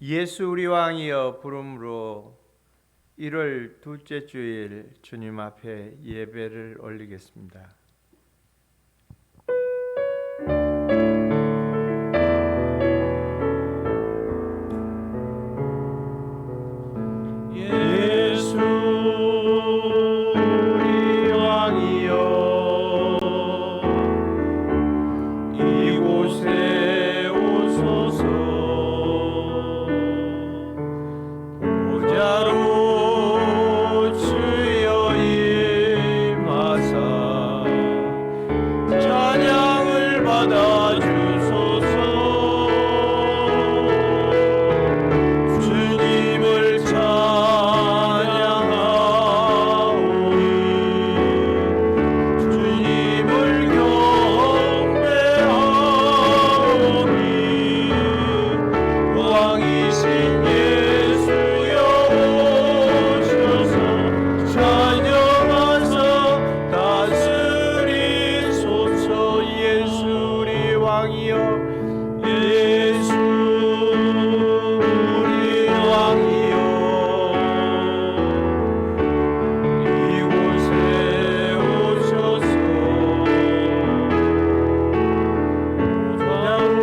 예수 우리 왕이여 부름으로 1월 둘째 주일 주님 앞에 예배를 올리겠습니다. 예수 우리 왕이여 이곳에 오소서. 보좌로 주여 임하사 찬양을 받아 주소서. 주님을 찬양하오니 주님을 경배하오니 왕이신 예수여 오셔서 찬양하사 다스리소서. 예수 우리 왕이여 예수 우리 왕이여 이곳에 오셔서 보좌로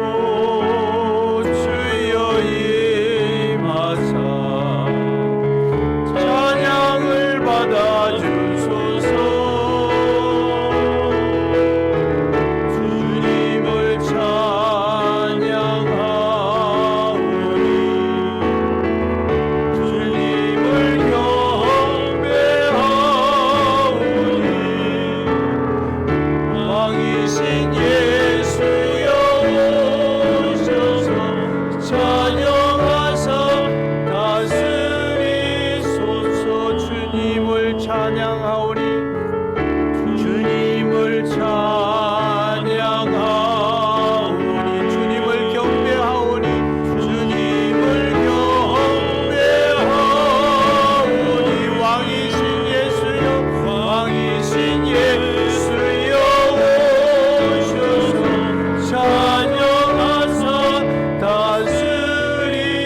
주여 임하사 찬양을 받아 주소서. 주님을 찬양하오니 주님을 경배하오니 왕이신 예수여 오셔서 찬양하사 다스리소서. 주님을 찬양하오니 주님을 찬양하오니 주님을 경배하오니 주님을 경배하오니 왕이신 예수여 왕이신 예수여 오셔서 찬양하사 다스리소서.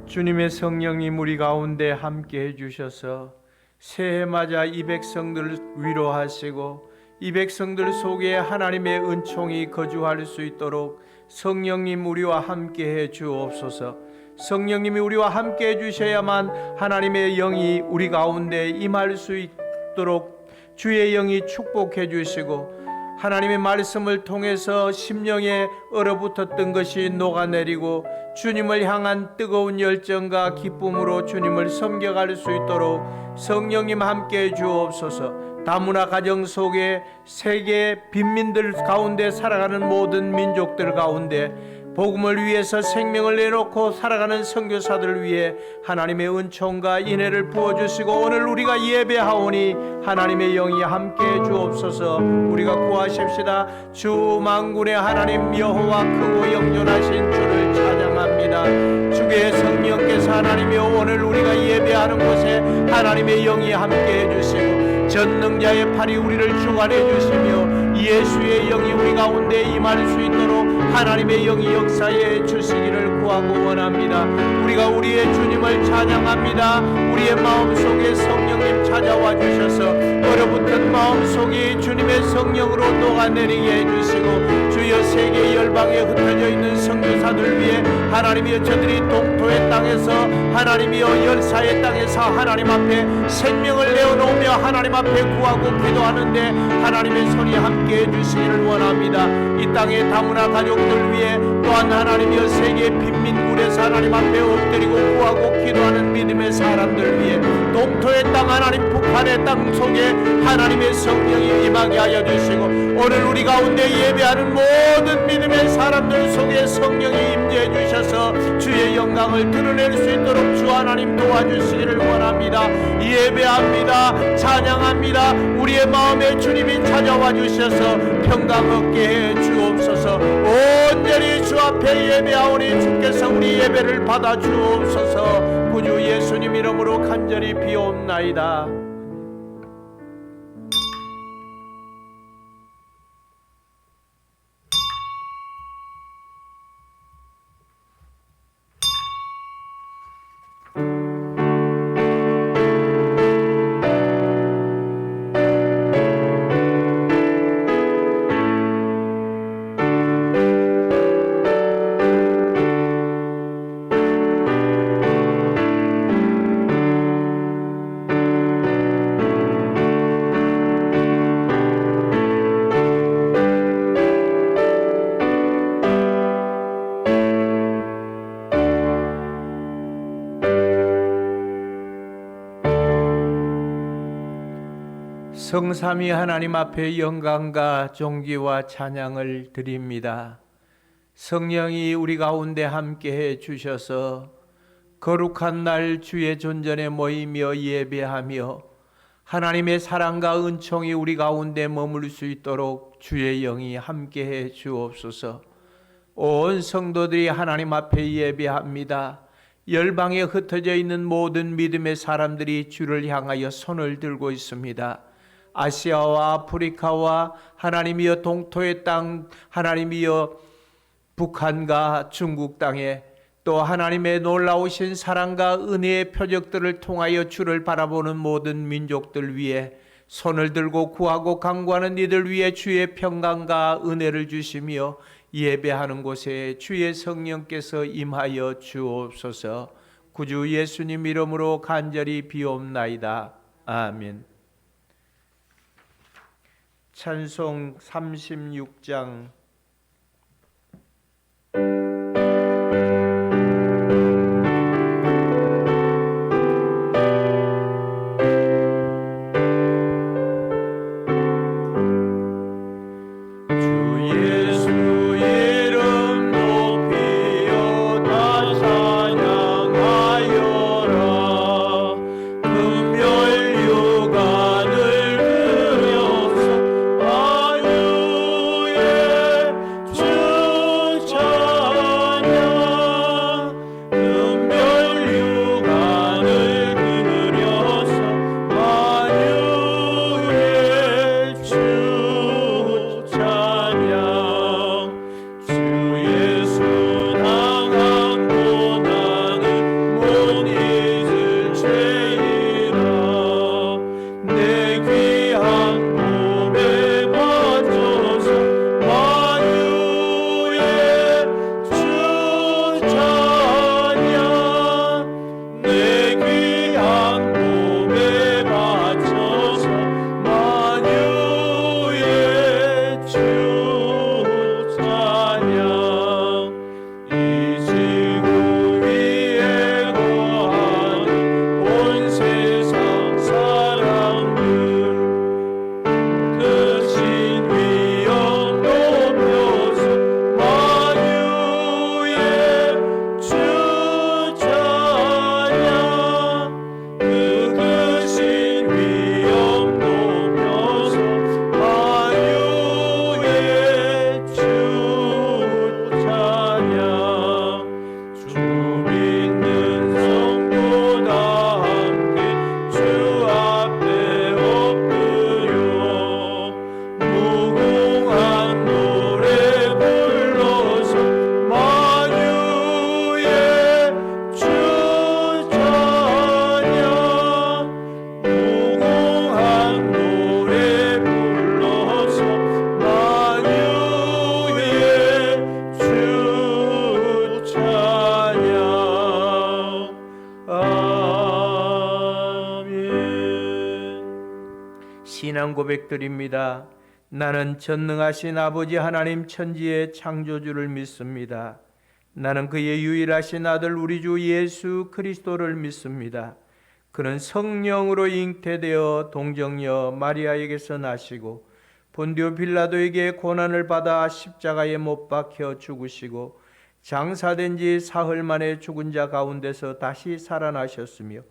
주님의 성령님 우리 가운데 함께 해주셔서 새해 맞아 이 백성들을 위로하시고 이 백성들 속에 하나님의 은총이 거주할 수 있도록 성령님 우리와 함께 해 주옵소서. 성령님이 우리와 함께 해 주셔야만 하나님의 영이 우리 가운데 임할 수 있도록 주의 영이 축복해 주시고 하나님의 말씀을 통해서 심령에 얼어붙었던 것이 녹아내리고 주님을 향한 뜨거운 열정과 기쁨으로 주님을 섬겨갈 수 있도록 성령님 함께 주옵소서. 다문화 가정 속에 세계 빈민들 가운데 살아가는 모든 민족들 가운데 복음을 위해서 생명을 내놓고 살아가는 선교사들을 위해 하나님의 은총과 인애를 부어주시고 오늘 우리가 예배하오니 하나님의 영이 함께해 주옵소서. 우리가 구하십시다. 주 만군의 하나님 여호와 크고 영존하신 주를 찬양합니다. 주의 성령께서 하나님이여 오늘 우리가 예배하는 곳에 하나님의 영이 함께해 주시고 전능자의 팔이 우리를 주관해 주시며 예수의 영이 우리 가운데 임할 수 있도록 하나님의 영이 역사해 주시기를 구하고 원합니다. 우리가 우리의 주님을 찬양합니다. 우리의 마음속에 성령님 찾아와 주셔서 얼어붙은 마음속에 주님의 성령으로 녹아내리게 해주시고 주여 세계 열방에 흩어져 있는 선교사들 위해 하나님이여 저들이 동토의 땅에서 하나님이여 열사의 땅에서 하나님 앞에 생명을 내어놓으며 하나님 앞에 구하고 기도하는데 하나님의 손이 함께 해주시기를 원합니다. 이 땅의 다문화 가족들 위해 또한 하나님이여 세계 빈민굴에서 하나님 앞에 엎드리고 구하고 기도하는 믿음의 사람들 위해 동토의 땅 하나님 북한의 땅 속에 하나님의 성령이 임하게 하여 주시고 오늘 우리 가운데 예배하는 모든 믿음의 사람들 속에 성령이 임재해 주셔서 주의 영광을 드러낼 수 있도록 주 하나님 도와주시기를 원합니다. 예배합니다. 찬양합니다. 우리의 마음에 주님이 찾아와 주셔서 평강 얻게 해 주옵소서. 온전히 주 앞에 예배하오니 주께서 우리 예배를 받아 주옵소서. 구주 예수님 이름으로 간절히 비옵나이다. 성삼위 하나님 앞에 영광과 존귀와 찬양을 드립니다. 성령이 우리 가운데 함께해 주셔서 거룩한 날 주의 존전에 모이며 예배하며 하나님의 사랑과 은총이 우리 가운데 머물 수 있도록 주의 영이 함께해 주옵소서. 온 성도들이 하나님 앞에 예배합니다. 열방에 흩어져 있는 모든 믿음의 사람들이 주를 향하여 손을 들고 있습니다. 아시아와 아프리카와 하나님이여 동토의 땅, 하나님이여 북한과 중국 땅에 또 하나님의 놀라우신 사랑과 은혜의 표적들을 통하여 주를 바라보는 모든 민족들 위해 손을 들고 구하고 간구하는 이들 위해 주의 평강과 은혜를 주시며 예배하는 곳에 주의 성령께서 임하여 주옵소서. 구주 예수님 이름으로 간절히 비옵나이다. 아멘. 찬송 36장. 신앙 고백드립니다. 나는 전능하신 아버지 하나님 천지의 창조주를 믿습니다. 나는 그의 유일하신 아들 우리 주 예수 그리스도를 믿습니다. 그는 성령으로 잉태되어 동정녀 마리아에게서 나시고 본디오 빌라도에게 고난을 받아 십자가에 못 박혀 죽으시고 장사된 지 사흘 만에 죽은 자 가운데서 다시 살아나셨으며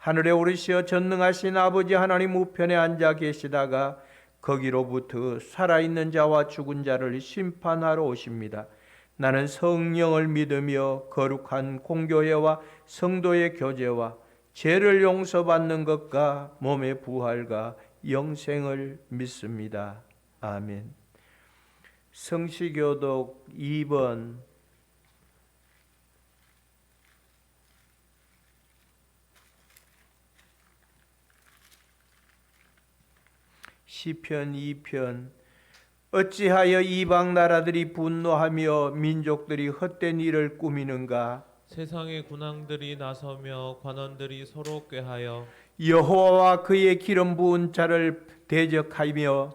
하늘에 오르시어 전능하신 아버지 하나님 우편에 앉아 계시다가 거기로부터 살아있는 자와 죽은 자를 심판하러 오십니다. 나는 성령을 믿으며 거룩한 공교회와 성도의 교제와 죄를 용서받는 것과 몸의 부활과 영생을 믿습니다. 아멘. 성시교독 2번. 시편 2편. 어찌하여 이방 나라들이 분노하며 민족들이 헛된 일을 꾸미는가? 세상의 군왕들이 나서며 관원들이 서로 꾀하여 여호와와 그의 기름 부은 자를 대적하며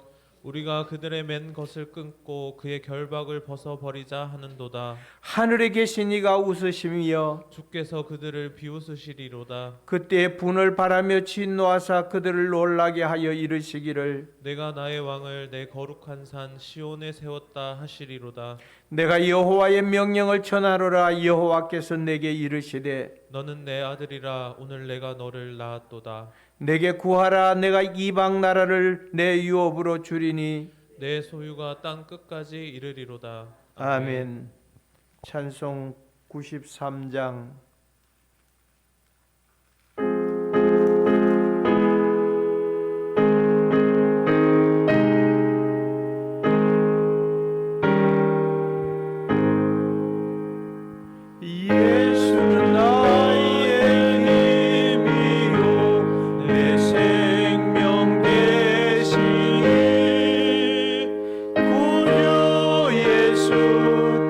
우리가 그들의 맨 것을 끊고 그의 결박을 벗어버리자 하는도다. 하늘에 계신 이가 웃으시며 주께서 그들을 비웃으시리로다. 그때 분을 바라며 진노하사 그들을 놀라게 하여 이르시기를 내가 나의 왕을 내 거룩한 산 시온에 세웠다 하시리로다. 내가 여호와의 명령을 전하노라. 여호와께서 내게 이르시되 너는 내 아들이라. 오늘 내가 너를 낳았도다. 내게 구하라. 내가 이방 나라를 내 유업으로 주리니. 내 소유가 땅 끝까지 이르리로다. 아멘. 찬송 93장. 예수는 나의 힘이요 내 생명 되시니 구주 예수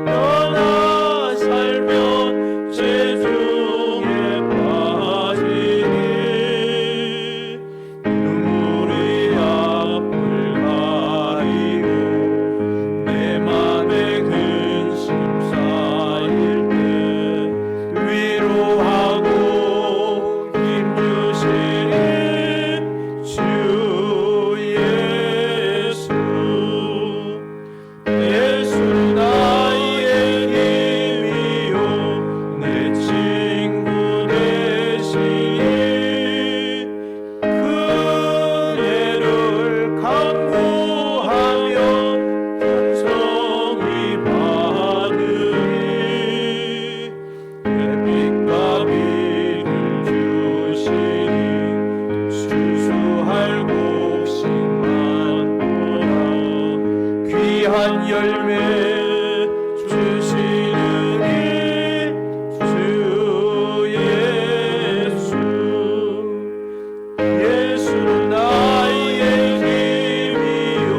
떠나 살면 죄중에 빠지니 눈물의 앞을 가리고 내 맘에 근심 쌓일 때 위로하고 힘주시니 주 예수. 예수는 나의 힘이요 내 친구 되시니 그네를 강구하며 풍성히 받으니 빛과 빛을 주시니 수수할 곡식 많도다. 귀한 열매 주시느니 주 예수. 예수는 나의 힘이요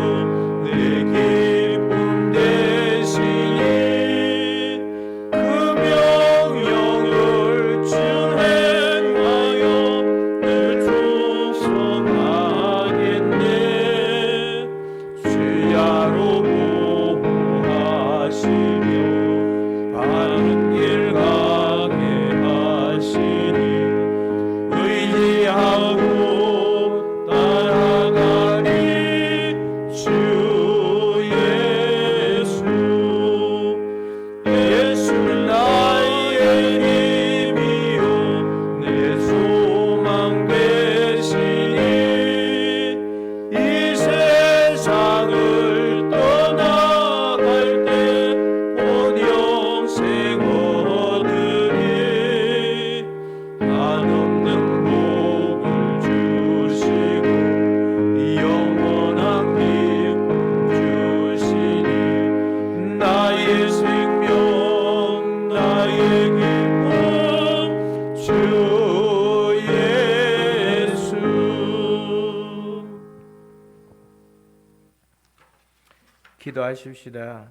내 기쁨 되시니 그 명령을 준행하여 늘 충성하겠네. 주야로 보호하시며 바른 길 가게 하시니 의지하고 따라가니 주 예수. 예수는 나의 힘이요 내 소망 되시니 이 세상을 떠나갈 때 온 영생 얻으니 한없는 복을 주시고 영원한 기쁨 주시니 나의 생명 나의 기쁨 주 예수. 기도하십시다.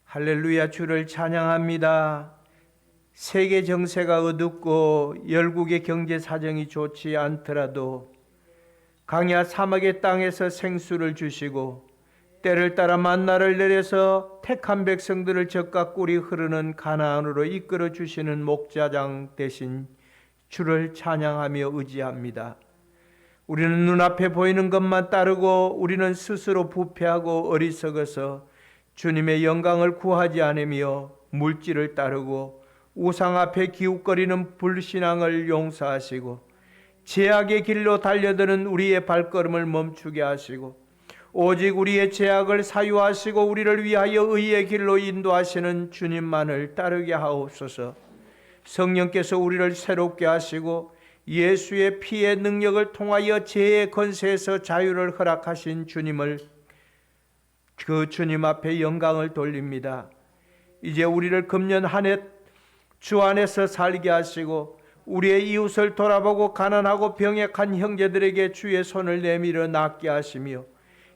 할렐루야. 주를 찬양합니다. 세계 정세가 어둡고 열국의 경제 사정이 좋지 않더라도 강야 사막의 땅에서 생수를 주시고 때를 따라 만나를 내려서 택한 백성들을 젖과 꿀이 흐르는 가나안으로 이끌어 주시는 목자장 대신 주를 찬양하며 의지합니다. 우리는 눈앞에 보이는 것만 따르고 우리는 스스로 부패하고 어리석어서 주님의 영광을 구하지 않으며 물질을 따르고 우상 앞에 기웃거리는 불신앙을 용서하시고 죄악의 길로 달려드는 우리의 발걸음을 멈추게 하시고 오직 우리의 죄악을 사유하시고 우리를 위하여 의의 길로 인도하시는 주님만을 따르게 하옵소서. 성령께서 우리를 새롭게 하시고 예수의 피의 능력을 통하여 죄의 권세에서 자유를 허락하신 주님을 그 주님 앞에 영광을 돌립니다. 이제 우리를 금년 한 해 주 안에서 살게 하시고 우리의 이웃을 돌아보고 가난하고 병약한 형제들에게 주의 손을 내밀어 낫게 하시며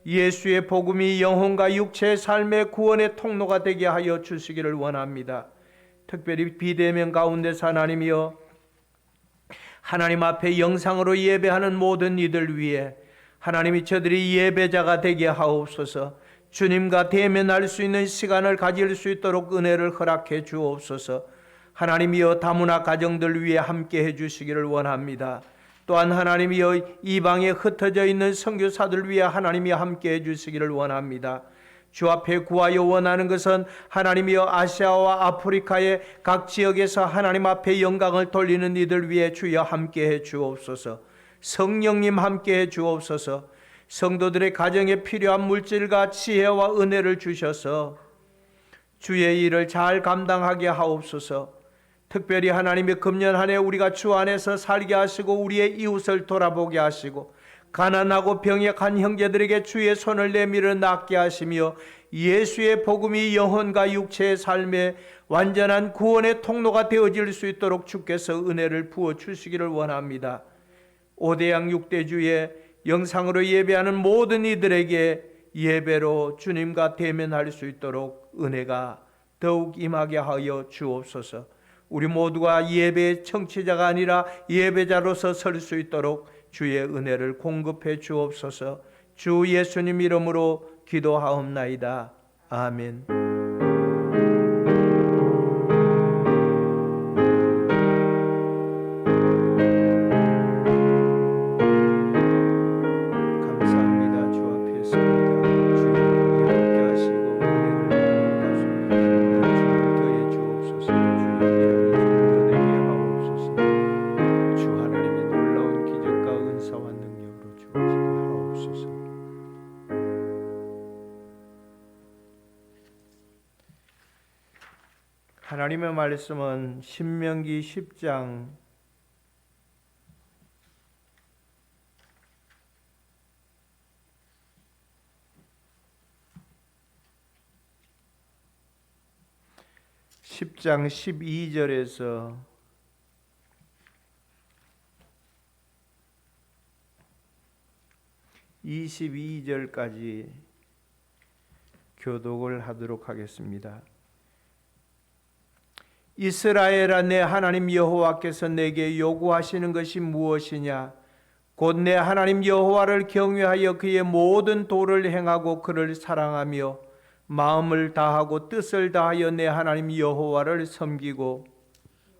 예수의 복음이 영혼과 육체의 삶의 구원의 통로가 되게 하여 주시기를 원합니다. 특별히 비대면 가운데 하나님이여 하나님 앞에 영상으로 예배하는 모든 이들 위해 하나님이 저들이 예배자가 되게 하옵소서. 주님과 대면할 수 있는 시간을 가질 수 있도록 은혜를 허락해 주옵소서. 하나님이여 다문화 가정들 위해 함께 해주시기를 원합니다. 또한 하나님이여 이방에 흩어져 있는 선교사들 위해 하나님이 함께 해주시기를 원합니다. 주 앞에 구하여 원하는 것은 하나님이여 아시아와 아프리카의 각 지역에서 하나님 앞에 영광을 돌리는 이들 위해 주여 함께 해 주옵소서. 성령님 함께 해 주옵소서. 성도들의 가정에 필요한 물질과 지혜와 은혜를 주셔서 주의 일을 잘 감당하게 하옵소서. 특별히 하나님의 금년 한 해 우리가 주 안에서 살게 하시고 우리의 이웃을 돌아보게 하시고 가난하고 병약한 형제들에게 주의 손을 내밀어 낫게 하시며 예수의 복음이 영혼과 육체의 삶에 완전한 구원의 통로가 되어질 수 있도록 주께서 은혜를 부어 주시기를 원합니다. 5대양 6대주의 영상으로 예배하는 모든 이들에게 예배로 주님과 대면할 수 있도록 은혜가 더욱 임하게 하여 주옵소서. 우리 모두가 예배의 청취자가 아니라 예배자로서 설 수 있도록 주의 은혜를 공급해 주옵소서. 주 예수님 이름으로 기도하옵나이다. 아멘. 감사합니다. 주 앞에 섭니다. 주의 함께 하시고 은혜를 더해 주옵소서. 주의 이름을 드러내게 하옵소서. 주 하나님의 놀라운 기적과 은사와 능력으로 주어지게 하옵소서. 하나님의 말씀은 신명기 10장 12절에서 22절까지 교독을 하도록 하겠습니다. 이스라엘아, 내 하나님 여호와께서 내게 요구하시는 것이 무엇이냐? 곧 내 하나님 여호와를 경외하여 그의 모든 도를 행하고 그를 사랑하며 마음을 다하고 뜻을 다하여 내 하나님 여호와를 섬기고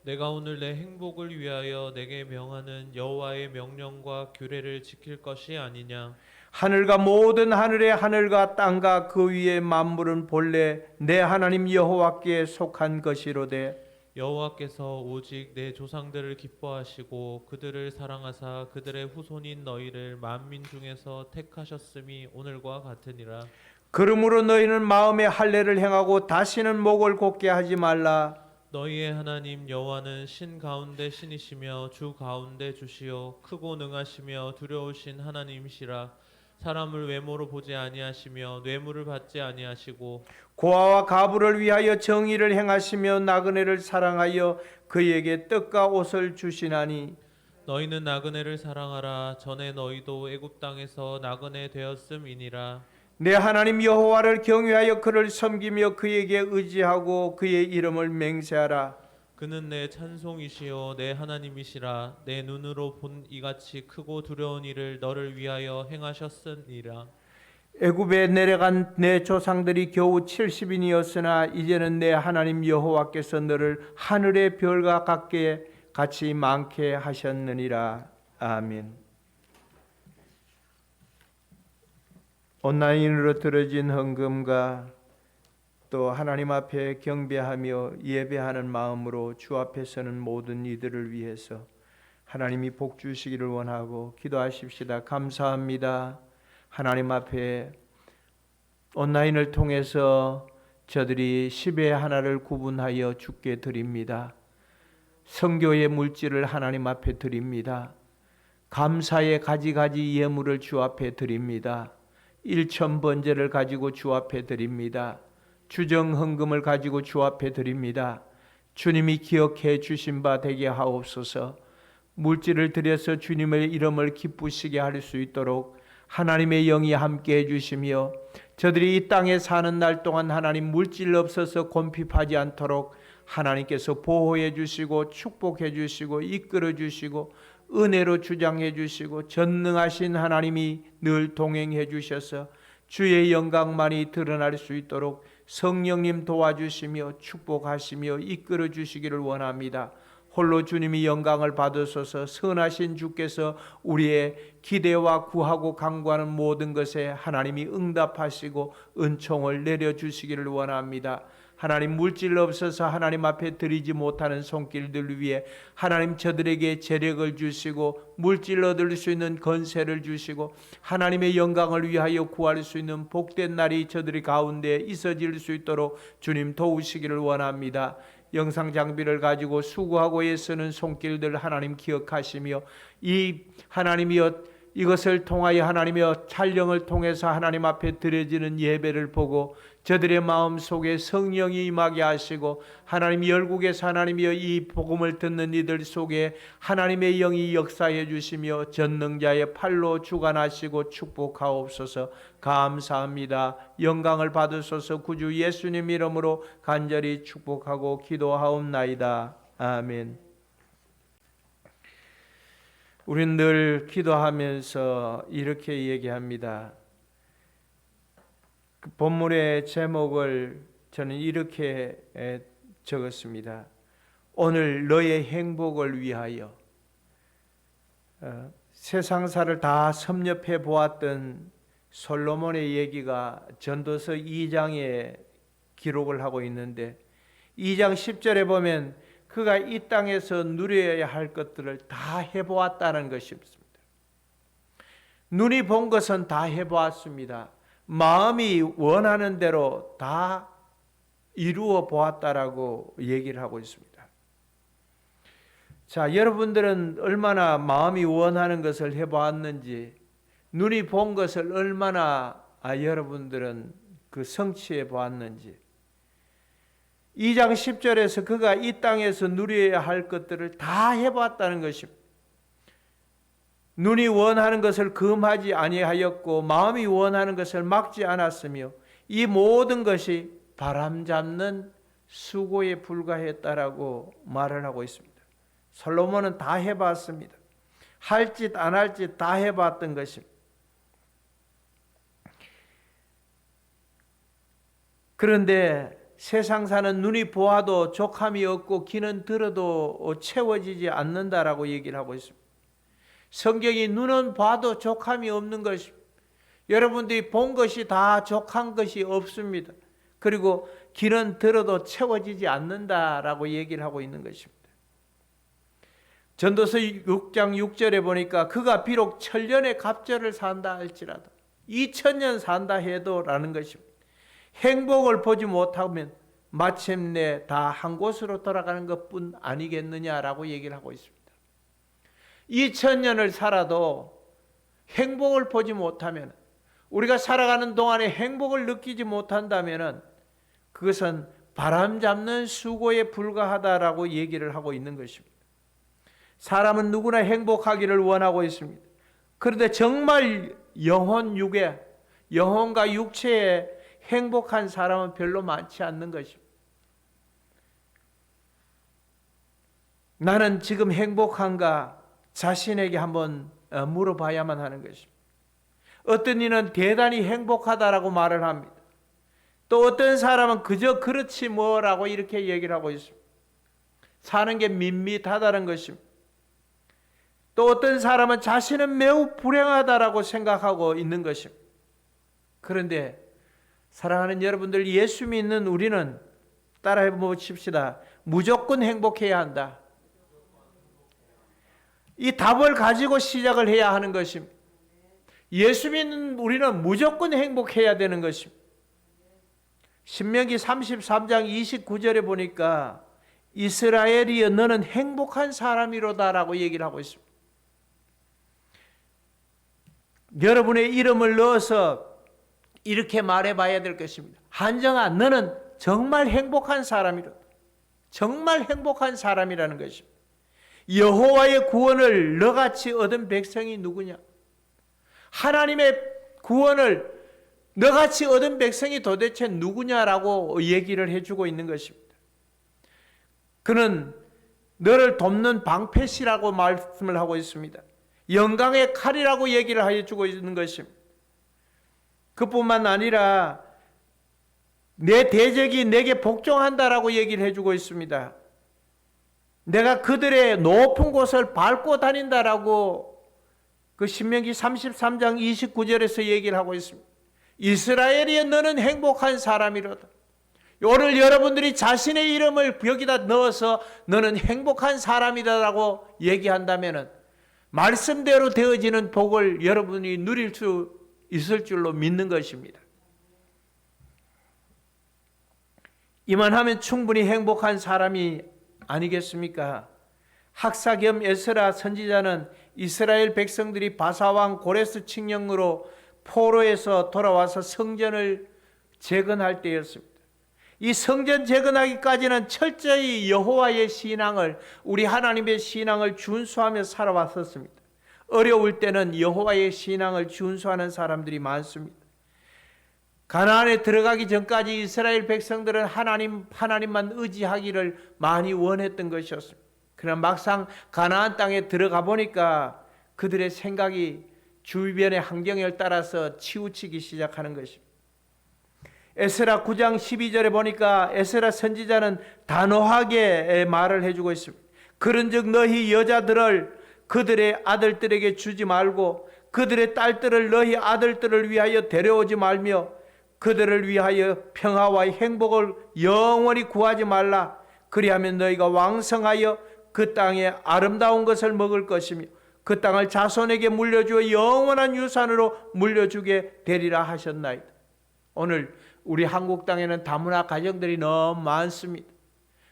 내가 오늘 내 행복을 위하여 내게 명하는 여호와의 명령과 규례를 지킬 것이 아니냐? 하늘과 모든 하늘의 하늘과 땅과 그 위의 만물은 본래 내 하나님 여호와께 속한 것이로되 여호와께서 오직 내 조상들을 기뻐하시고 그들을 사랑하사 그들의 후손인 너희를 만민 중에서 택하셨음이 오늘과 같으니라. 그러므로 너희는 마음에 할례를 행하고 다시는 목을 곧게 하지 말라. 너희의 하나님 여호와는 신 가운데 신이시며 주 가운데 주시요 크고 능하시며 두려우신 하나님이시라. 사람을 외모로 보지 아니하시며 뇌물을 받지 아니하시고 고아와 가부를 위하여 정의를 행하시며 나그네를 사랑하여 그에게 떡과 옷을 주시나니 너희는 나그네를 사랑하라. 전에 너희도 애굽 땅에서 나그네 되었음이니라. 내 하나님 여호와를 경외하여 그를 섬기며 그에게 의지하고 그의 이름을 맹세하라. 그는 내 찬송이시요 내 하나님이시라. 내 눈으로 본 이같이 크고 두려운 일을 너를 위하여 행하셨으니라. 애굽에 내려간 내 조상들이 겨우 70인이었으나 이제는 내 하나님 여호와께서 너를 하늘의 별과 같이 많게 하셨느니라. 아멘. 온라인으로 들어진 헌금과 또 하나님 앞에 경배하며 예배하는 마음으로 주 앞에 서는 모든 이들을 위해서 하나님이 복 주시기를 원하고 기도하십시다. 감사합니다. 하나님 앞에 온라인을 통해서 저들이 10의 하나를 구분하여 주께 드립니다. 선교의 물질을 하나님 앞에 드립니다. 감사의 가지가지 예물을 주 앞에 드립니다. 일천번제를 가지고 주 앞에 드립니다. 주정헌금을 가지고 주 앞에 드립니다. 주님이 기억해 주신 바 되게 하옵소서. 물질을 드려서 주님의 이름을 기쁘시게 할 수 있도록 하나님의 영이 함께 해주시며 저들이 이 땅에 사는 날 동안 하나님 물질 없어서 곤핍하지 않도록 하나님께서 보호해 주시고 축복해 주시고 이끌어 주시고 은혜로 주장해 주시고 전능하신 하나님이 늘 동행해 주셔서 주의 영광만이 드러날 수 있도록 성령님 도와주시며 축복하시며 이끌어 주시기를 원합니다. 홀로 주님이 영광을 받으소서. 선하신 주께서 우리의 기대와 구하고 간구하는 모든 것에 하나님이 응답하시고 은총을 내려주시기를 원합니다. 하나님, 물질 없어서 하나님 앞에 드리지 못하는 손길들 위해 하나님 저들에게 재력을 주시고 물질 얻을 수 있는 건세를 주시고 하나님의 영광을 위하여 구할 수 있는 복된 날이 저들의 가운데 있어질 수 있도록 주님 도우시기를 원합니다. 영상 장비를 가지고 수고하고 애쓰는 손길들 하나님 기억하시며 이 하나님이여 이것을 통하여 하나님이여 촬영을 통해서 하나님 앞에 드려지는 예배를 보고 저들의 마음속에 성령이 임하게 하시고 하나님 열국에서 하나님이여 이 복음을 듣는 이들 속에 하나님의 영이 역사해 주시며 전능자의 팔로 주관하시고 축복하옵소서. 감사합니다. 영광을 받으소서. 구주 예수님 이름으로 간절히 축복하고 기도하옵나이다. 아멘. 우리는 늘 기도하면서 이렇게 얘기합니다. 그 본문의 제목을 저는 이렇게 적었습니다. 오늘 너의 행복을 위하여. 세상사를 다 섭렵해 보았던 솔로몬의 얘기가 전도서 2장에 기록을 하고 있는데 2장 10절에 보면 그가 이 땅에서 누려야 할 것들을 다 해보았다는 것입니다. 눈이 본 것은 다 해보았습니다. 마음이 원하는 대로 다 이루어 보았다라고 얘기를 하고 있습니다. 자, 여러분들은 얼마나 마음이 원하는 것을 해보았는지, 눈이 본 것을 얼마나 여러분들은 그 성취해 보았는지. 2장 10절에서 그가 이 땅에서 누려야 할 것들을 다 해보았다는 것입니다. 눈이 원하는 것을 금하지 아니하였고 마음이 원하는 것을 막지 않았으며 이 모든 것이 바람잡는 수고에 불과했다라고 말을 하고 있습니다. 솔로몬은 다 해봤습니다. 할 짓 안 할 짓 다 해봤던 것입니다. 그런데 세상 사는 눈이 보아도 족함이 없고 귀는 들어도 채워지지 않는다라고 얘기를 하고 있습니다. 성경이 눈은 봐도 족함이 없는 것입니다. 여러분들이 본 것이 다 족한 것이 없습니다. 그리고 귀는 들어도 채워지지 않는다라고 얘기를 하고 있는 것입니다. 전도서 6장 6절에 보니까 그가 비록 천년의 갑절을 산다 할지라도 2000년 산다 해도 라는 것입니다. 행복을 보지 못하면 마침내 다 한 곳으로 돌아가는 것뿐 아니겠느냐라고 얘기를 하고 있습니다. 2000년을 살아도 행복을 보지 못하면, 우리가 살아가는 동안에 행복을 느끼지 못한다면 그것은 바람잡는 수고에 불과하다라고 얘기를 하고 있는 것입니다. 사람은 누구나 행복하기를 원하고 있습니다. 그런데 정말 영혼과 육체에 행복한 사람은 별로 많지 않는 것입니다. 나는 지금 행복한가 자신에게 한번 물어봐야만 하는 것입니다. 어떤 이는 대단히 행복하다라고 말을 합니다. 또 어떤 사람은 그저 그렇지 뭐라고 이렇게 얘기를 하고 있습니다. 사는 게 밋밋하다는 것입니다. 또 어떤 사람은 자신은 매우 불행하다라고 생각하고 있는 것입니다. 그런데 사랑하는 여러분들, 예수 믿는 우리는 따라해 보십시다. 무조건 행복해야 한다. 이 답을 가지고 시작을 해야 하는 것입니다. 예수 믿는 우리는 무조건 행복해야 되는 것입니다. 신명기 33장 29절에 보니까 이스라엘이여 너는 행복한 사람이로다라고 얘기를 하고 있습니다. 여러분의 이름을 넣어서 이렇게 말해봐야 될 것입니다. 한정아, 너는 정말 행복한 사람이로다. 정말 행복한 사람이라는 것입니다. 여호와의 구원을 너같이 얻은 백성이 누구냐? 하나님의 구원을 너같이 얻은 백성이 도대체 누구냐라고 얘기를 해주고 있는 것입니다. 그는 너를 돕는 방패시라고 말씀을 하고 있습니다. 영광의 칼이라고 얘기를 해주고 있는 것입니다. 그뿐만 아니라 내 대적이 내게 복종한다라고 얘기를 해주고 있습니다. 내가 그들의 높은 곳을 밟고 다닌다라고 그 신명기 33장 29절에서 얘기를 하고 있습니다. 이스라엘이여 너는 행복한 사람이로다. 오늘 여러분들이 자신의 이름을 여기다 넣어서 너는 행복한 사람이다라고 얘기한다면 말씀대로 되어지는 복을 여러분이 누릴 수 있을 줄로 믿는 것입니다. 이만하면 충분히 행복한 사람이 아니겠습니까? 학사 겸 에스라 선지자는 이스라엘 백성들이 바사왕 고레스 칙령으로 포로에서 돌아와서 성전을 재건할 때였습니다. 이 성전 재건하기까지는 철저히 여호와의 신앙을, 우리 하나님의 신앙을 준수하며 살아왔었습니다. 어려울 때는 여호와의 신앙을 준수하는 사람들이 많습니다. 가나안에 들어가기 전까지 이스라엘 백성들은 하나님만 의지하기를 많이 원했던 것이었습니다. 그러나 막상 가나안 땅에 들어가 보니까 그들의 생각이 주변의 환경에 따라서 치우치기 시작하는 것입니다. 에스라 9장 12절에 보니까 에스라 선지자는 단호하게 말을 해주고 있습니다. 그런즉 너희 여자들을 그들의 아들들에게 주지 말고 그들의 딸들을 너희 아들들을 위하여 데려오지 말며 그들을 위하여 평화와 행복을 영원히 구하지 말라. 그리하면 너희가 왕성하여 그 땅에 아름다운 것을 먹을 것이며 그 땅을 자손에게 물려주어 영원한 유산으로 물려주게 되리라 하셨나이다. 오늘 우리 한국 땅에는 다문화 가정들이 너무 많습니다.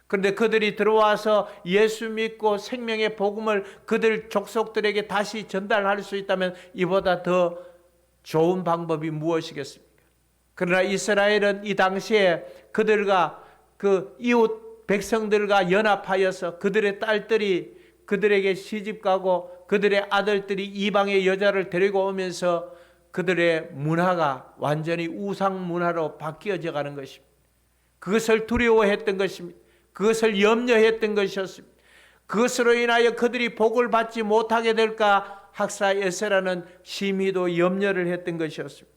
그런데 그들이 들어와서 예수 믿고 생명의 복음을 그들 족속들에게 다시 전달할 수 있다면 이보다 더 좋은 방법이 무엇이겠습니까? 그러나 이스라엘은 이 당시에 그들과 그 이웃 백성들과 연합하여서 그들의 딸들이 그들에게 시집가고 그들의 아들들이 이방의 여자를 데리고 오면서 그들의 문화가 완전히 우상 문화로 바뀌어져 가는 것입니다. 그것을 두려워했던 것입니다. 그것을 염려했던 것이었습니다. 그것으로 인하여 그들이 복을 받지 못하게 될까 학사 에스라는 심히도 염려를 했던 것이었습니다.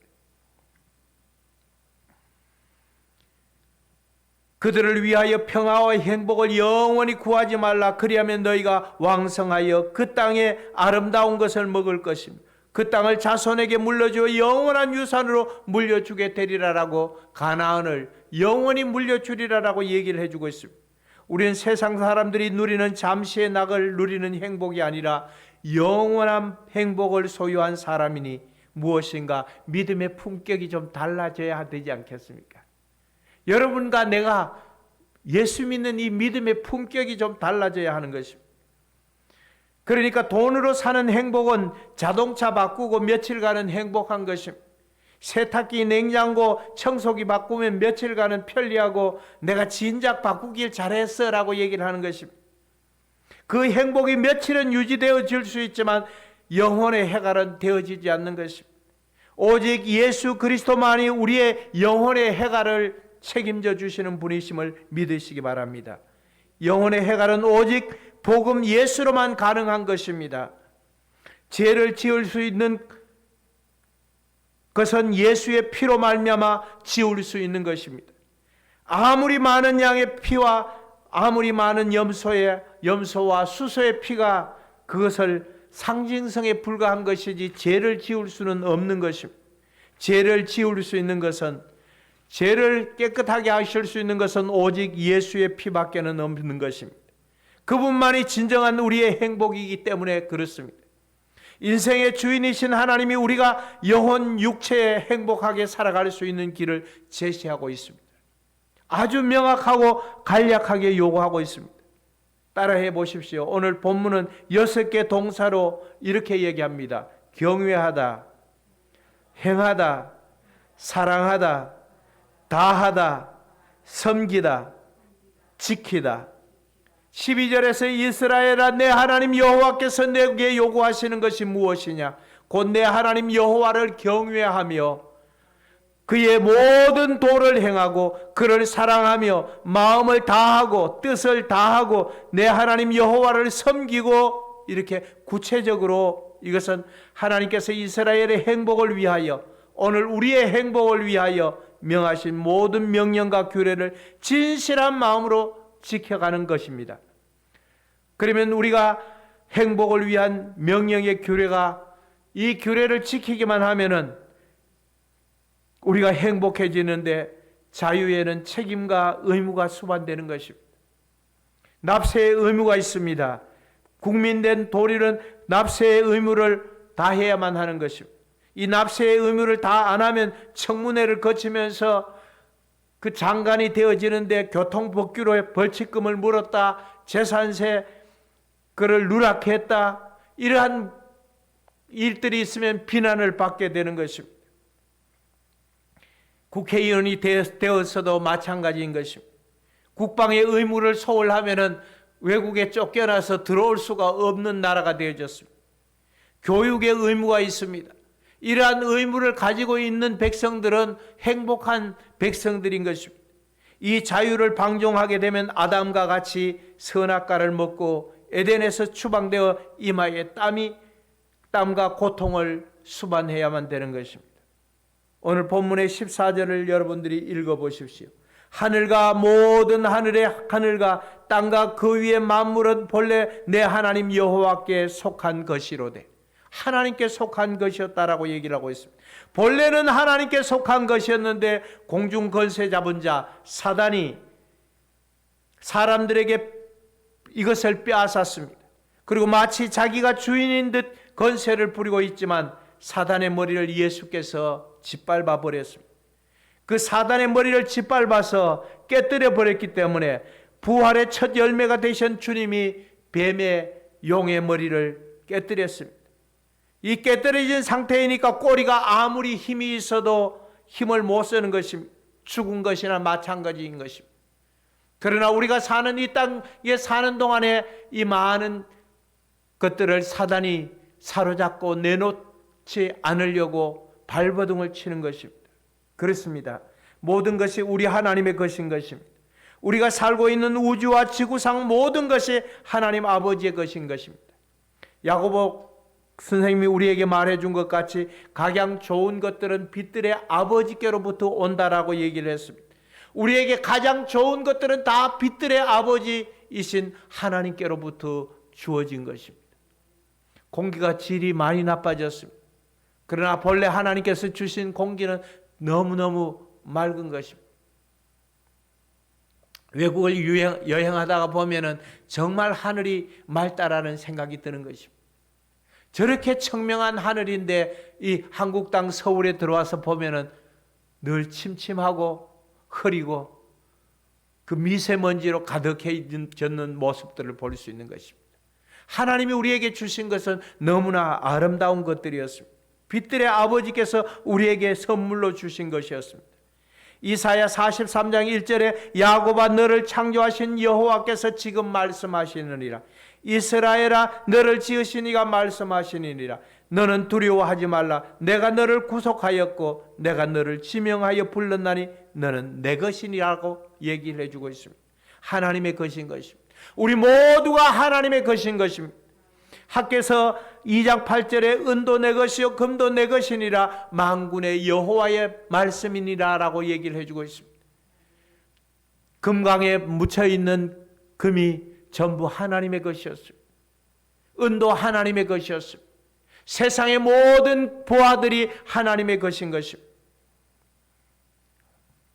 그들을 위하여 평화와 행복을 영원히 구하지 말라. 그리하면 너희가 왕성하여 그 땅에 아름다운 것을 먹을 것입니다. 그 땅을 자손에게 물려주어 영원한 유산으로 물려주게 되리라라고 가나안을 영원히 물려주리라라고 얘기를 해주고 있습니다. 우리는 세상 사람들이 누리는 잠시의 낙을 누리는 행복이 아니라 영원한 행복을 소유한 사람이니 무엇인가 믿음의 품격이 좀 달라져야 되지 않겠습니까? 여러분과 내가 예수 믿는 이 믿음의 품격이 좀 달라져야 하는 것입니다. 그러니까 돈으로 사는 행복은 자동차 바꾸고 며칠간은 행복한 것입니다. 세탁기, 냉장고, 청소기 바꾸면 며칠간은 편리하고 내가 진작 바꾸길 잘했어 라고 얘기를 하는 것입니다. 그 행복이 며칠은 유지되어질 수 있지만 영혼의 해갈은 되어지지 않는 것입니다. 오직 예수 그리스도만이 우리의 영혼의 해갈을 책임져 주시는 분이심을 믿으시기 바랍니다. 영혼의 해갈은 오직 복음 예수로만 가능한 것입니다. 죄를 지을 수 있는 것은 예수의 피로 말미암아 지울 수 있는 것입니다. 아무리 많은 양의 피와 아무리 많은 염소와 수소의 피가 그것을 상징성에 불과한 것이지 죄를 지울 수는 없는 것입니다. 죄를 지울 수 있는 것은 죄를 깨끗하게 하실 수 있는 것은 오직 예수의 피밖에는 없는 것입니다. 그분만이 진정한 우리의 행복이기 때문에 그렇습니다. 인생의 주인이신 하나님이 우리가 영혼 육체에 행복하게 살아갈 수 있는 길을 제시하고 있습니다. 아주 명확하고 간략하게 요구하고 있습니다. 따라해 보십시오. 오늘 본문은 6개 동사로 이렇게 얘기합니다. 경외하다, 행하다, 사랑하다, 다하다, 섬기다, 지키다. 12절에서 이스라엘아 내 하나님 여호와께서 내게 요구하시는 것이 무엇이냐? 곧 내 하나님 여호와를 경외하며 그의 모든 도를 행하고 그를 사랑하며 마음을 다하고 뜻을 다하고 내 하나님 여호와를 섬기고, 이렇게 구체적으로 이것은 하나님께서 이스라엘의 행복을 위하여, 오늘 우리의 행복을 위하여 명하신 모든 명령과 규례를 진실한 마음으로 지켜가는 것입니다. 그러면 우리가 행복을 위한 명령의 규례가, 이 규례를 지키기만 하면은 우리가 행복해지는데, 자유에는 책임과 의무가 수반되는 것입니다. 납세의 의무가 있습니다. 국민된 도리는 납세의 의무를 다해야만 하는 것입니다. 이 납세의 의무를 다 안 하면 청문회를 거치면서 그 장관이 되어지는데 교통법규로 벌칙금을 물었다, 재산세 그를 누락했다, 이러한 일들이 있으면 비난을 받게 되는 것입니다. 국회의원이 되었어도 마찬가지인 것입니다. 국방의 의무를 소홀하면은 외국에 쫓겨나서 들어올 수가 없는 나라가 되어졌습니다. 교육의 의무가 있습니다. 이러한 의무를 가지고 있는 백성들은 행복한 백성들인 것입니다. 이 자유를 방종하게 되면 아담과 같이 선악과를 먹고 에덴에서 추방되어 이마에 땀과 고통을 수반해야만 되는 것입니다. 오늘 본문의 14절을 여러분들이 읽어보십시오. 하늘과 모든 하늘과 땅과 그 위의 만물은 본래 내 하나님 여호와께 속한 것이로되, 하나님께 속한 것이었다라고 얘기를 하고 있습니다. 본래는 하나님께 속한 것이었는데 공중 권세 잡은 자 사단이 사람들에게 이것을 빼앗았습니다. 그리고 마치 자기가 주인인 듯 권세를 부리고 있지만 사단의 머리를 예수께서 짓밟아 버렸습니다. 그 사단의 머리를 짓밟아서 깨뜨려 버렸기 때문에 부활의 첫 열매가 되신 주님이 뱀의 용의 머리를 깨뜨렸습니다. 이 깨뜨려진 상태이니까 꼬리가 아무리 힘이 있어도 힘을 못 쓰는 것입니다. 죽은 것이나 마찬가지인 것입니다. 그러나 우리가 사는 이 땅에 사는 동안에 이 많은 것들을 사단이 사로잡고 내놓지 않으려고 발버둥을 치는 것입니다. 그렇습니다. 모든 것이 우리 하나님의 것인 것입니다. 우리가 살고 있는 우주와 지구상 모든 것이 하나님 아버지의 것인 것입니다. 야고보 선생님이 우리에게 말해준 것 같이 가장 좋은 것들은 빛들의 아버지께로부터 온다라고 얘기를 했습니다. 우리에게 가장 좋은 것들은 다 빛들의 아버지이신 하나님께로부터 주어진 것입니다. 공기가 질이 많이 나빠졌습니다. 그러나 본래 하나님께서 주신 공기는 너무너무 맑은 것입니다. 외국을 여행하다가 보면은 정말 하늘이 맑다라는 생각이 드는 것입니다. 저렇게 청명한 하늘인데 이 한국 땅 서울에 들어와서 보면은 늘 침침하고 흐리고 그 미세먼지로 가득해졌는 모습들을 볼 수 있는 것입니다. 하나님이 우리에게 주신 것은 너무나 아름다운 것들이었습니다. 빛들의 아버지께서 우리에게 선물로 주신 것이었습니다. 이사야 43장 1절에 야곱아 너를 창조하신 여호와께서 지금 말씀하시느니라. 이스라엘아 너를 지으신 이가 말씀하시느니라. 너는 두려워하지 말라. 내가 너를 구속하였고 내가 너를 지명하여 불렀나니 너는 내 것이니라고 얘기를 해주고 있습니다. 하나님의 것인 것입니다. 우리 모두가 하나님의 것인 것입니다. 학개서 2장 8절에 은도 내 것이요 금도 내 것이니라 만군의 여호와의 말씀이니라 라고 얘기를 해주고 있습니다. 금강에 묻혀있는 금이 전부 하나님의 것이었습니다. 은도 하나님의 것이었습니다. 세상의 모든 보화들이 하나님의 것인 것입니다.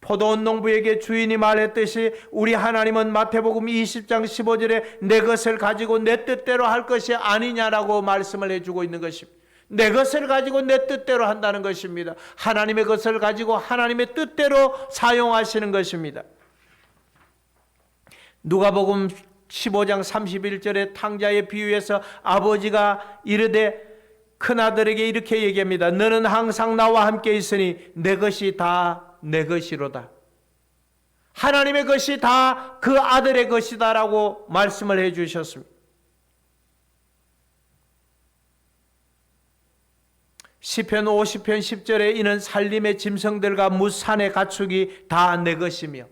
포도원 농부에게 주인이 말했듯이 우리 하나님은 마태복음 20장 15절에 내 것을 가지고 내 뜻대로 할 것이 아니냐라고 말씀을 해주고 있는 것입니다. 내 것을 가지고 내 뜻대로 한다는 것입니다. 하나님의 것을 가지고 하나님의 뜻대로 사용하시는 것입니다. 누가복음 15장 31절에 탕자의 비유에서 아버지가 이르되 큰아들에게 이렇게 얘기합니다. 너는 항상 나와 함께 있으니 내 것이 다 내 것이로다. 하나님의 것이 다 그 아들의 것이다라고 말씀을 해 주셨습니다. 시편 50편 10절에 이는 살림의 짐승들과 무산의 가축이 다 내 것이며,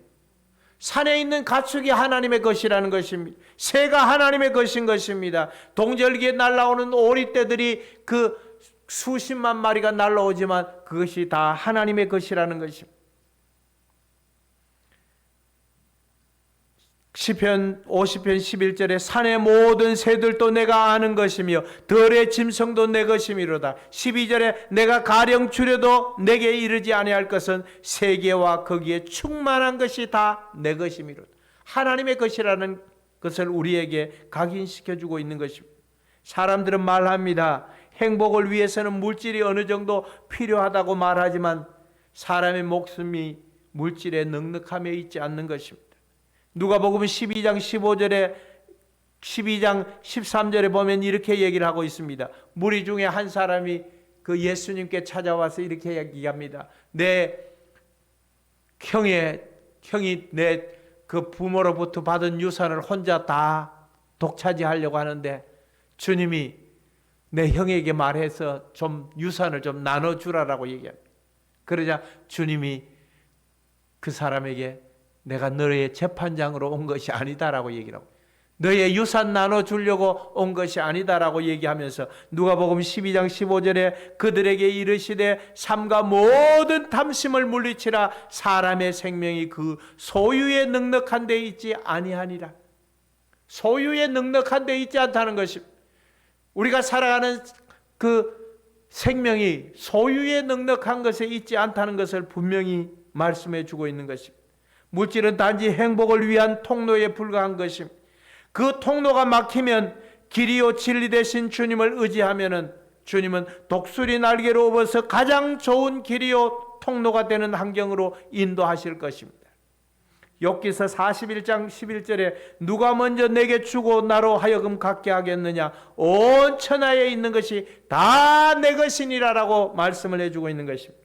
산에 있는 가축이 하나님의 것이라는 것입니다. 새가 하나님의 것인 것입니다. 동절기에 날아오는 오리떼들이 그 수십만 마리가 날아오지만 그것이 다 하나님의 것이라는 것입니다. 시편 50편 11절에 산의 모든 새들도 내가 아는 것이며 들의 짐승도 내 것이미로다. 12절에 내가 가령 줄여도 내게 이르지 아니할 것은 세계와 거기에 충만한 것이 다 내 것이미로다. 하나님의 것이라는 것을 우리에게 각인시켜주고 있는 것입니다. 사람들은 말합니다. 행복을 위해서는 물질이 어느 정도 필요하다고 말하지만 사람의 목숨이 물질에 넉넉함에 있지 않는 것입니다. 누가복음 12장 15절에 12장 13절에 보면 이렇게 얘기를 하고 있습니다. 무리 중에 한 사람이 그 예수님께 찾아와서 이렇게 얘기합니다. 내 형이 내 그 부모로부터 받은 유산을 혼자 다 독차지하려고 하는데 주님이 내 형에게 말해서 좀 유산을 좀 나눠주라라고 얘기합니다. 그러자 주님이 그 사람에게 내가 너의 재판장으로 온 것이 아니다라고 얘기를 하고, 너의 유산 나눠주려고 온 것이 아니다라고 얘기하면서 누가복음 12장 15절에 그들에게 이르시되 삼가 모든 탐심을 물리치라. 사람의 생명이 그 소유에 넉넉한 데 있지 아니하니라. 소유에 넉넉한 데 있지 않다는 것입니다. 우리가 살아가는 그 생명이 소유에 넉넉한 것에 있지 않다는 것을 분명히 말씀해 주고 있는 것입니다. 물질은 단지 행복을 위한 통로에 불과한 것입니다. 그 통로가 막히면 길이요 진리 되신 주님을 의지하면은 주님은 독수리 날개로 업어서 가장 좋은 길이요 통로가 되는 환경으로 인도하실 것입니다. 욥기서 41장 11절에 누가 먼저 내게 주고 나로 하여금 갖게 하겠느냐, 온 천하에 있는 것이 다 내 것이니라라고 말씀을 해주고 있는 것입니다.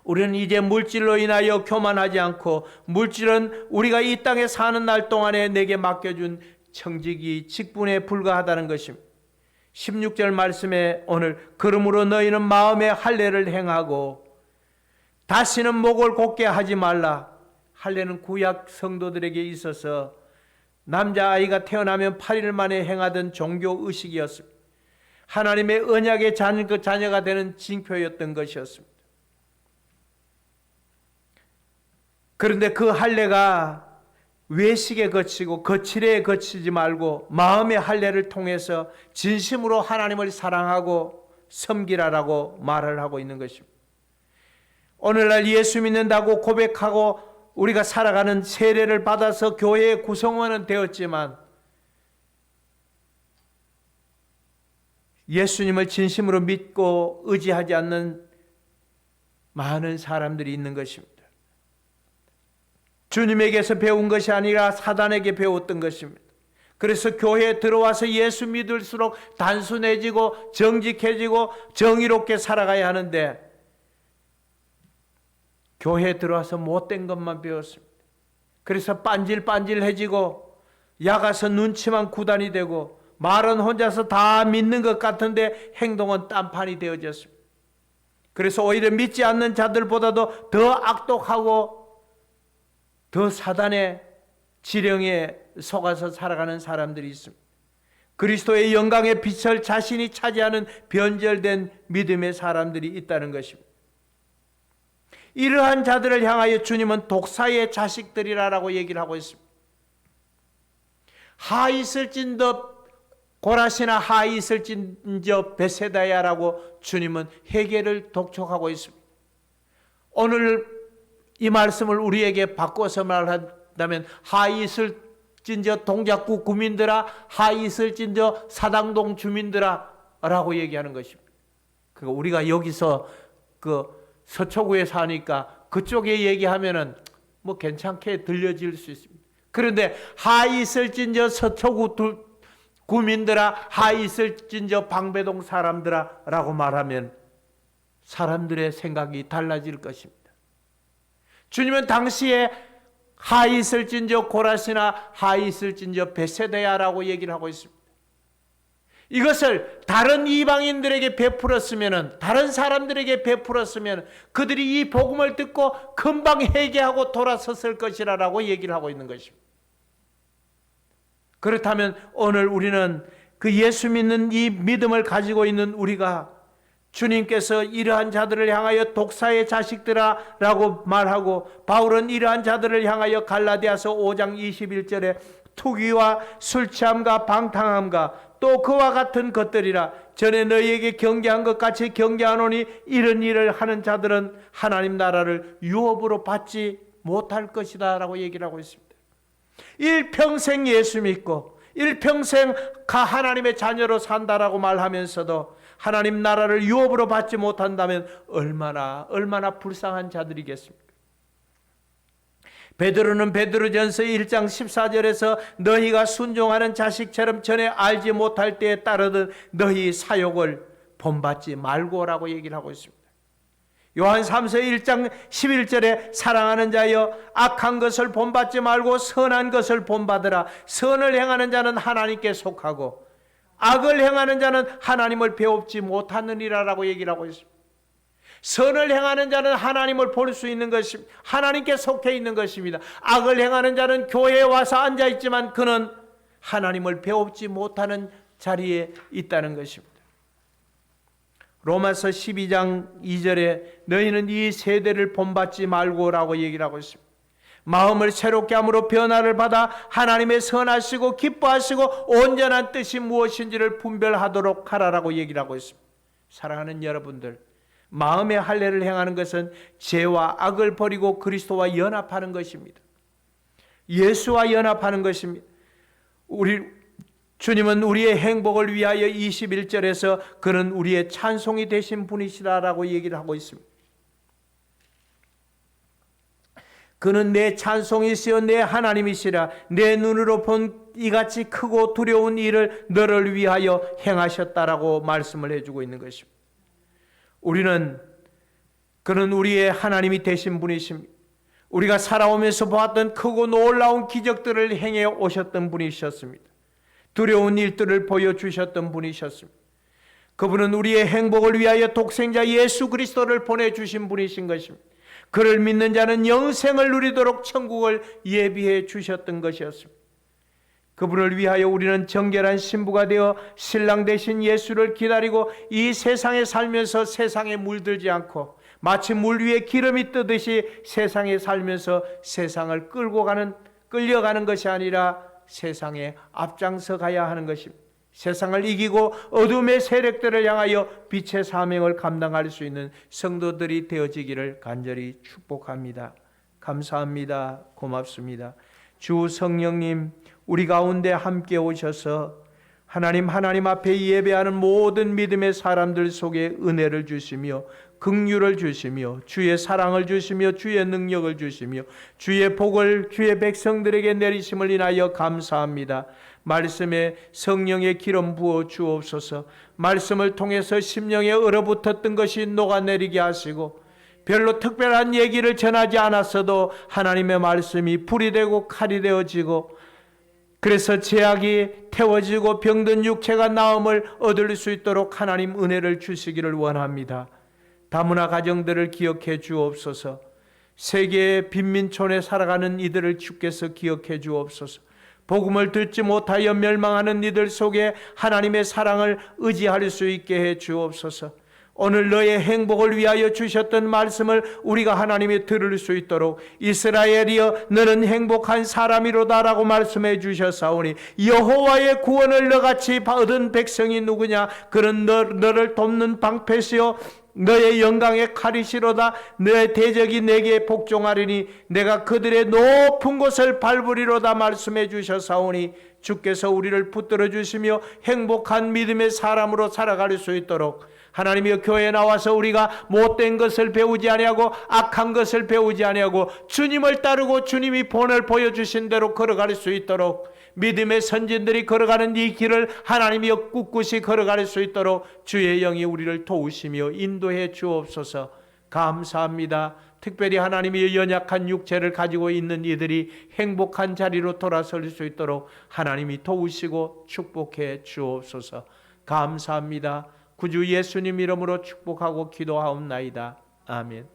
우리는 이제 물질로 인하여 교만하지 않고, 물질은 우리가 이 땅에 사는 날 동안에 내게 맡겨준 청지기 직분에 불과하다는 것입니다. 16절 말씀에 오늘 그러므로 너희는 마음에 할례를 행하고 다시는 목을 곧게 하지 말라. 할례는 구약 성도들에게 있어서 남자아이가 태어나면 8일 만에 행하던 종교 의식이었습니다. 하나님의 언약의 자녀가 되는 징표였던 것이었습니다. 그런데 그 할례가 외식에 거치고 거칠에 거치지 말고 마음의 할례를 통해서 진심으로 하나님을 사랑하고 섬기라라고 말을 하고 있는 것입니다. 오늘날 예수 믿는다고 고백하고 우리가 살아가는 세례를 받아서 교회의 구성원은 되었지만 예수님을 진심으로 믿고 의지하지 않는 많은 사람들이 있는 것입니다. 주님에게서 배운 것이 아니라 사단에게 배웠던 것입니다. 그래서 교회에 들어와서 예수 믿을수록 단순해지고 정직해지고 정의롭게 살아가야 하는데 교회에 들어와서 못된 것만 배웠습니다. 그래서 빤질빤질해지고 야가서 눈치만 구단이 되고 말은 혼자서 다 믿는 것 같은데 행동은 딴판이 되어졌습니다. 그래서 오히려 믿지 않는 자들보다도 더 악독하고 더 사단의 지령에 속아서 살아가는 사람들이 있습니다. 그리스도의 영광의 빛을 자신이 차지하는 변절된 믿음의 사람들이 있다는 것입니다. 이러한 자들을 향하여 주님은 독사의 자식들이라고 얘기를 하고 있습니다. 하 있을진더 고라시나 하 있을진저 베세다야라고 주님은 회개를 독촉하고 있습니다. 오늘 이 말씀을 우리에게 바꿔서 말한다면 하 있을진저 동작구 구민들아, 하 있을진저 사당동 주민들아 라고 얘기하는 것입니다. 그러니까 우리가 여기서 그 서초구에 사니까 그쪽에 얘기하면은 뭐 괜찮게 들려질 수 있습니다. 그런데 하 있을진저 서초구 구민들아, 하 있을진저 방배동 사람들아 라고 말하면 사람들의 생각이 달라질 것입니다. 주님은 당시에 하 있을진저 고라시나 하 있을진저 베세다야라고 얘기를 하고 있습니다. 이것을 다른 이방인들에게 베풀었으면, 다른 사람들에게 베풀었으면 그들이 이 복음을 듣고 금방 회개하고 돌아섰을 것이라고 얘기를 하고 있는 것입니다. 그렇다면 오늘 우리는 그 예수 믿는 이 믿음을 가지고 있는 우리가 주님께서 이러한 자들을 향하여 독사의 자식들아 라고 말하고, 바울은 이러한 자들을 향하여 갈라디아서 5장 21절에 투기와 술취함과 방탕함과 또 그와 같은 것들이라 전에 너희에게 경계한 것 같이 경계하노니 이런 일을 하는 자들은 하나님 나라를 유업으로 받지 못할 것이다 라고 얘기를 하고 있습니다. 일평생 예수 믿고 일평생 하나님의 자녀로 산다라고 말하면서도 하나님 나라를 유업으로 받지 못한다면 얼마나 불쌍한 자들이겠습니까? 베드로는 베드로전서 1장 14절에서 너희가 순종하는 자식처럼 전에 알지 못할 때에 따르듯 너희 사욕을 본받지 말고라고 얘기를 하고 있습니다. 요한 3서 1장 11절에 사랑하는 자여 악한 것을 본받지 말고 선한 것을 본받으라. 선을 행하는 자는 하나님께 속하고 악을 행하는 자는 하나님을 배웁지 못하느니라라고 얘기를 하고 있습니다. 선을 행하는 자는 하나님을 볼 수 있는 것입니다. 하나님께 속해 있는 것입니다. 악을 행하는 자는 교회에 와서 앉아있지만 그는 하나님을 배웁지 못하는 자리에 있다는 것입니다. 로마서 12장 2절에 너희는 이 세대를 본받지 말고라고 얘기를 하고 있습니다. 마음을 새롭게 함으로 변화를 받아 하나님의 선하시고 기뻐하시고 온전한 뜻이 무엇인지를 분별하도록 하라라고 얘기를 하고 있습니다. 사랑하는 여러분들, 마음의 할례를 행하는 것은 죄와 악을 버리고 그리스도와 연합하는 것입니다. 예수와 연합하는 것입니다. 주님은 우리의 행복을 위하여 21절에서 그는 우리의 찬송이 되신 분이시라라고 얘기를 하고 있습니다. 그는 내 찬송이시여 내 하나님이시라. 내 눈으로 본 이같이 크고 두려운 일을 너를 위하여 행하셨다라고 말씀을 해주고 있는 것입니다. 그는 우리의 하나님이 되신 분이십니다. 우리가 살아오면서 보았던 크고 놀라운 기적들을 행해 오셨던 분이셨습니다. 두려운 일들을 보여주셨던 분이셨습니다. 그분은 우리의 행복을 위하여 독생자 예수 그리스도를 보내주신 분이신 것입니다. 그를 믿는 자는 영생을 누리도록 천국을 예비해 주셨던 것이었습니다. 그분을 위하여 우리는 정결한 신부가 되어 신랑 되신 예수를 기다리고 이 세상에 살면서 세상에 물들지 않고 마치 물 위에 기름이 뜨듯이 세상에 살면서 세상을 끌려가는 것이 아니라 세상에 앞장서 가야 하는 것입니다. 세상을 이기고 어둠의 세력들을 향하여 빛의 사명을 감당할 수 있는 성도들이 되어지기를 간절히 축복합니다. 감사합니다. 고맙습니다. 주 성령님, 우리 가운데 함께 오셔서 하나님 앞에 예배하는 모든 믿음의 사람들 속에 은혜를 주시며 긍휼을 주시며 주의 사랑을 주시며 주의 능력을 주시며 주의 복을 주의 백성들에게 내리심을 인하여 감사합니다. 말씀에 성령의 기름 부어 주옵소서. 말씀을 통해서 심령에 얼어붙었던 것이 녹아내리게 하시고 별로 특별한 얘기를 전하지 않았어도 하나님의 말씀이 불이 되고 칼이 되어지고 그래서 죄악이 태워지고 병든 육체가 나음을 얻을 수 있도록 하나님 은혜를 주시기를 원합니다. 다문화 가정들을 기억해 주옵소서. 세계의 빈민촌에 살아가는 이들을 주께서 기억해 주옵소서. 복음을 듣지 못하여 멸망하는 이들 속에 하나님의 사랑을 의지할 수 있게 해 주옵소서. 오늘 너의 행복을 위하여 주셨던 말씀을 우리가 하나님이 들을 수 있도록 이스라엘이여 너는 행복한 사람이로다라고 말씀해 주셨사오니 여호와의 구원을 너같이 얻은 백성이 누구냐? 그는 너를 돕는 방패시요 너의 영광의 칼이시로다. 너의 대적이 내게 복종하리니 내가 그들의 높은 곳을 밟으리로다 말씀해 주셨사오니 주께서 우리를 붙들어 주시며 행복한 믿음의 사람으로 살아갈 수 있도록 하나님의 교회에 나와서 우리가 못된 것을 배우지 아니하고 악한 것을 배우지 아니하고 주님을 따르고 주님이 본을 보여주신 대로 걸어갈 수 있도록 믿음의 선진들이 걸어가는 이 길을 하나님이 꿋꿋이 걸어갈 수 있도록 주의 영이 우리를 도우시며 인도해 주옵소서. 감사합니다. 특별히 하나님이 연약한 육체를 가지고 있는 이들이 행복한 자리로 돌아설 수 있도록 하나님이 도우시고 축복해 주옵소서. 감사합니다. 구주 예수님 이름으로 축복하고 기도하옵나이다. 아멘.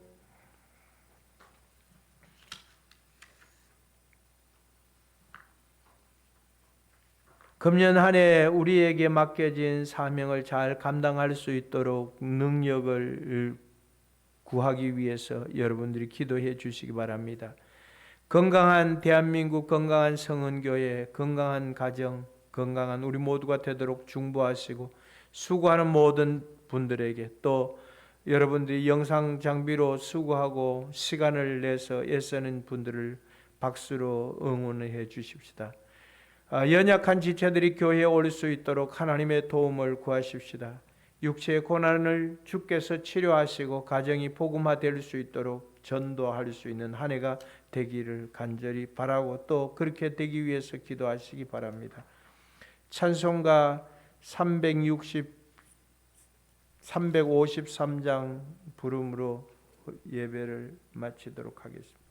금년 한 해 우리에게 맡겨진 사명을 잘 감당할 수 있도록 능력을 구하기 위해서 여러분들이 기도해 주시기 바랍니다. 건강한 대한민국, 건강한 성은교회, 건강한 가정, 건강한 우리 모두가 되도록 중보하시고, 수고하는 모든 분들에게, 또 여러분들이 영상 장비로 수고하고 시간을 내서 애쓰는 분들을 박수로 응원해 주십시다. 연약한 지체들이 교회에 올 수 있도록 하나님의 도움을 구하십시다. 육체의 고난을 주께서 치료하시고 가정이 복음화될 수 있도록 전도할 수 있는 한 해가 되기를 간절히 바라고, 또 그렇게 되기 위해서 기도하시기 바랍니다. 찬송가 353장 부름으로 예배를 마치도록 하겠습니다.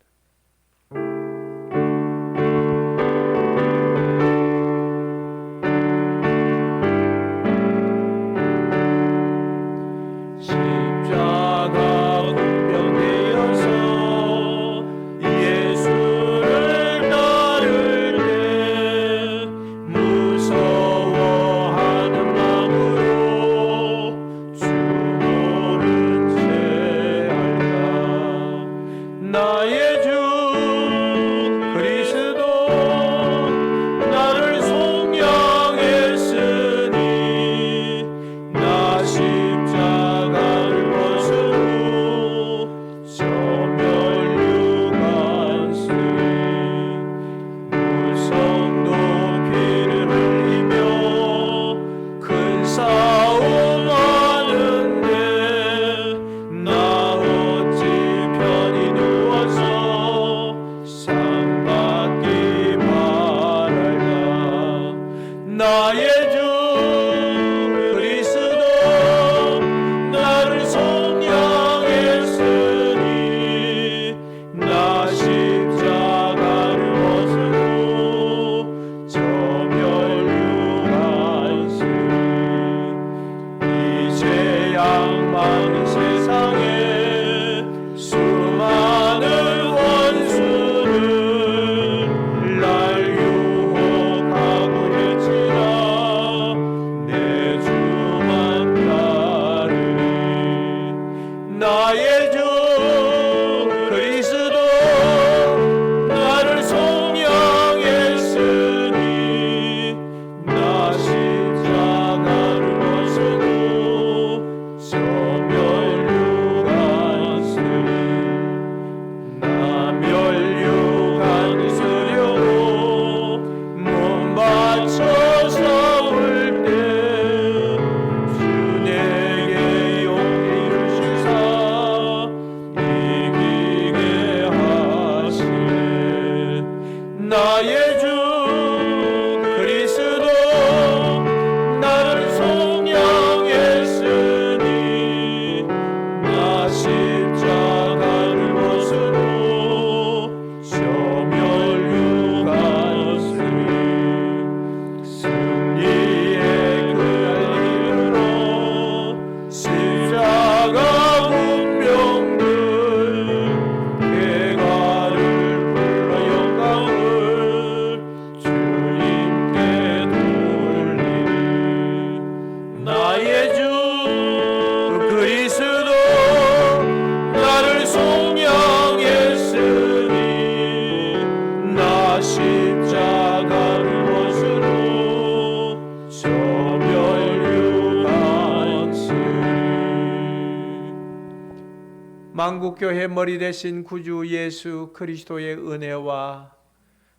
만국교회 머리 대신 구주 예수 그리스도의 은혜와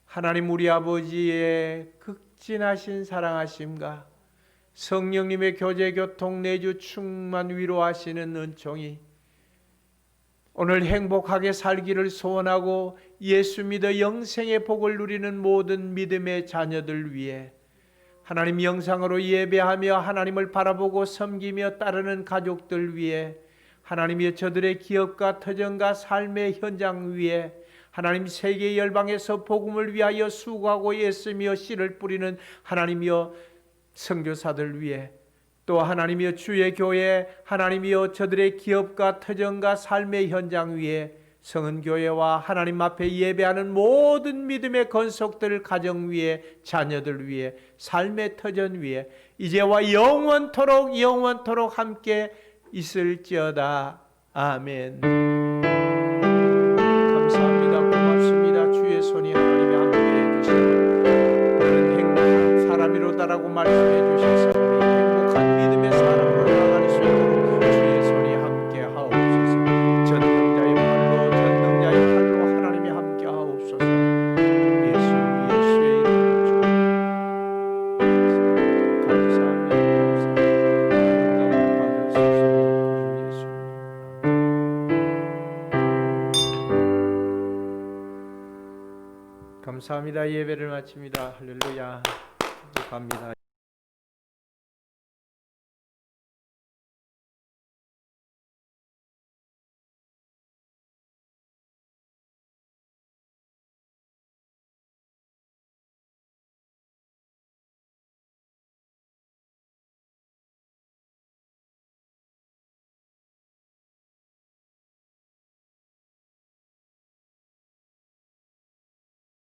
하나님 우리 아버지의 극진하신 사랑하심과 성령님의 교제 교통 내주 충만 위로하시는 은총이 오늘 행복하게 살기를 소원하고 예수 믿어 영생의 복을 누리는 모든 믿음의 자녀들 위해 하나님 영상으로 예배하며 하나님을 바라보고 섬기며 따르는 가족들 위해 하나님의 저들의 기업과 터전과 삶의 현장 위에 하나님 세계 열방에서 복음을 위하여 수고하고 애쓰며 씨를 뿌리는 하나님이여 선교사들 위해 또 하나님이여 주의 교회, 하나님이여 저들의 기업과 터전과 삶의 현장 위에 성은교회와 하나님 앞에 예배하는 모든 믿음의 건속들 가정 위에 자녀들 위에 삶의 터전 위에 이제와 영원토록 함께 있을지어다. 아멘. 감사합니다. 고맙습니다. 주의 손이 하나님의 함께 해주시고 너는 행복한 사람이로다라고 말씀해 주셔서 우리 행복한 믿음의 사람으로 나아갈 수 있도록 주의 손이 함께 하옵소서. 전능자의 팔로 하나님이 함께 하옵소서. 예수의 이름으로 감사합니다. 영광을 받을 수 있습니다. 예수. 감사합니다. 예배를 마칩니다. 할렐루야. 갑니다.